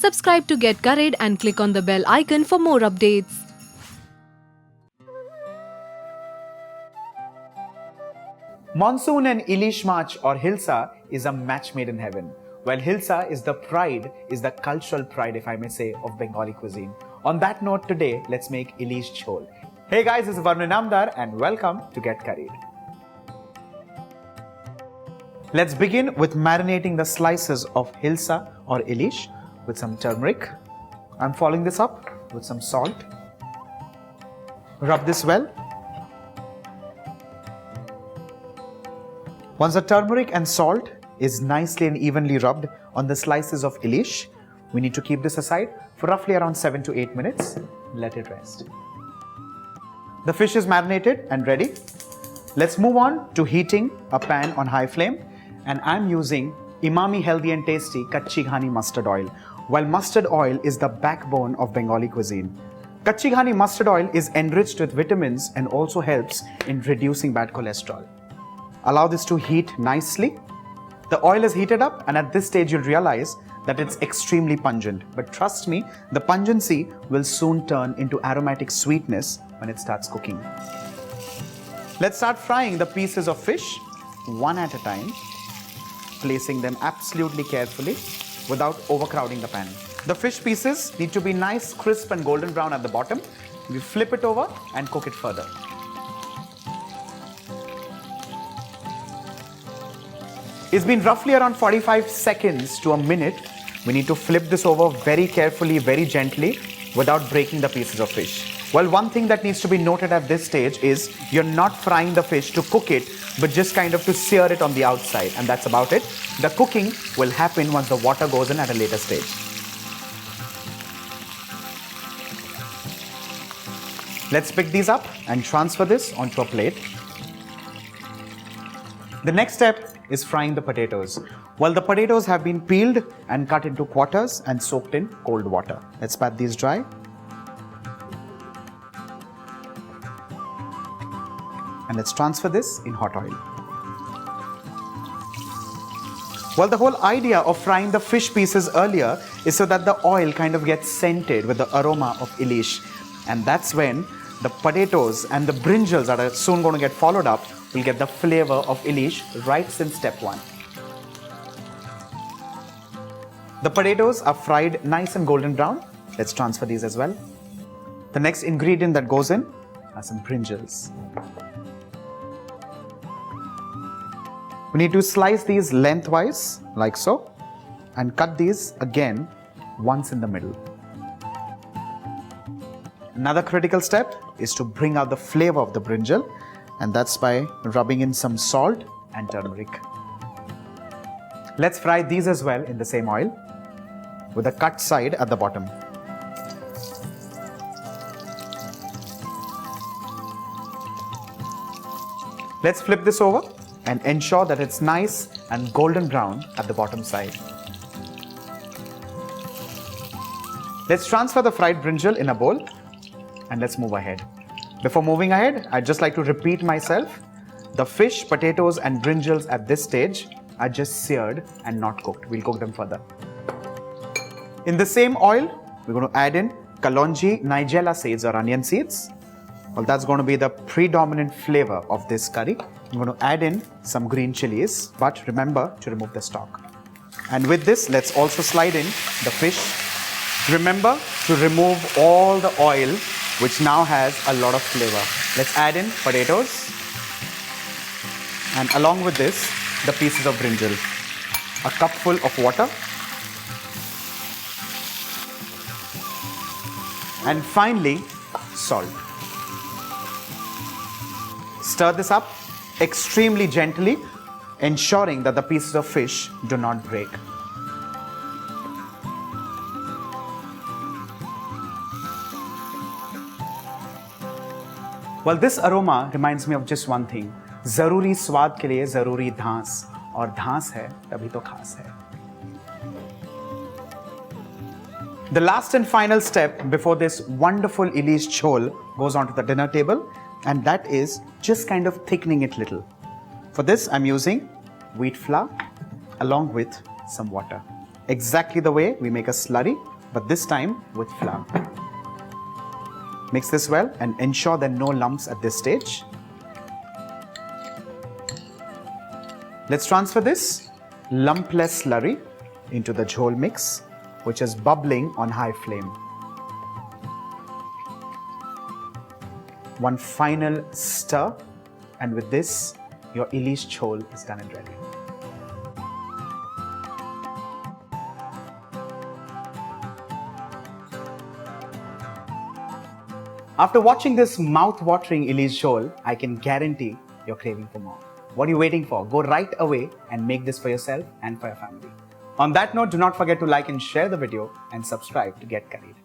Subscribe to get Curried and click on the bell icon for more updates. Monsoon and Ilish Macher or Hilsa is a match made in heaven. While Hilsa is the cultural pride, if I may say, of Bengali cuisine. On that note, today, let's make Ilish Jhol. Hey guys, this is Varun Inamdar and welcome to Get Curried. Let's begin with marinating the slices of Hilsa or Ilish with some turmeric. I'm following this up with some salt. Rub this well. Once the turmeric and salt is nicely and evenly rubbed on the slices of Ilish, we need to keep this aside for roughly around 7 to 8 minutes. Let it rest. The fish is marinated and ready. Let's move on to heating a pan on high flame, and I'm using Emami healthy and tasty Kachchi Ghani mustard oil. While mustard oil is the backbone of Bengali cuisine, Kachchi Ghani mustard oil is enriched with vitamins and also helps in reducing bad cholesterol. Allow this to heat nicely. The oil is heated up, and at this stage you'll realize that it's extremely pungent. But trust me, the pungency will soon turn into aromatic sweetness when it starts cooking. Let's start frying the pieces of fish one at a time, placing them absolutely carefully without overcrowding the pan. The fish pieces need to be nice, crisp and golden brown at the bottom. We flip it over and cook it further. It's been roughly around 45 seconds to a minute. We need to flip this over very carefully, very gently, without breaking the pieces of fish. Well, one thing that needs to be noted at this stage is you're not frying the fish to cook it, but just kind of to sear it on the outside, and that's about it. The cooking will happen once the water goes in at a later stage. Let's pick these up and transfer this onto a plate. The next step is frying the potatoes. Well, the potatoes have been peeled and cut into quarters and soaked in cold water. Let's pat these dry. And let's transfer this in hot oil. Well, the whole idea of frying the fish pieces earlier is so that the oil kind of gets scented with the aroma of Ilish. And that's when the potatoes and the brinjals that are soon going to get followed up will get the flavor of Ilish right since step one. The potatoes are fried nice and golden brown. Let's transfer these as well. The next ingredient that goes in are some brinjals. We need to slice these lengthwise like so and cut these again once in the middle. Another critical step is to bring out the flavor of the brinjal, and that's by rubbing in some salt and turmeric. Let's fry these as well in the same oil with a cut side at the bottom. Let's flip this over and ensure that it's nice and golden brown at the bottom side. Let's transfer the fried brinjal in a bowl and let's move ahead. Before moving ahead, I'd just like to repeat myself. The fish, potatoes and brinjals at this stage are just seared and not cooked. We'll cook them further. In the same oil, we're going to add in kalonji, Nigella seeds or onion seeds. Well, that's going to be the predominant flavor of this curry. I'm going to add in some green chillies, but remember to remove the stalk. And with this, let's also slide in the fish. Remember to remove all the oil, which now has a lot of flavor. Let's add in potatoes, and along with this, the pieces of brinjal. A cupful of water, and finally, salt. Stir this up extremely gently, ensuring that the pieces of fish do not break. Well, this aroma reminds me of just one thing. ज़रूरी स्वाद के लिए ज़रूरी धांस, और धांस है तभी तो खास है. The last and final step before this wonderful Ilish Jhol goes onto the dinner table, and that is just kind of thickening it little. For this, I'm using wheat flour along with some water. Exactly the way we make a slurry but this time with flour. Mix this well and ensure there are no lumps at this stage. Let's transfer this lumpless slurry into the jhol mix, which is bubbling on high flame. One final stir, and with this, your Ilish jhol is done and ready. After watching this mouth-watering Ilish jhol, I can guarantee you're craving for more. What are you waiting for? Go right away and make this for yourself and for your family. On that note, do not forget to like and share the video and subscribe to get curried.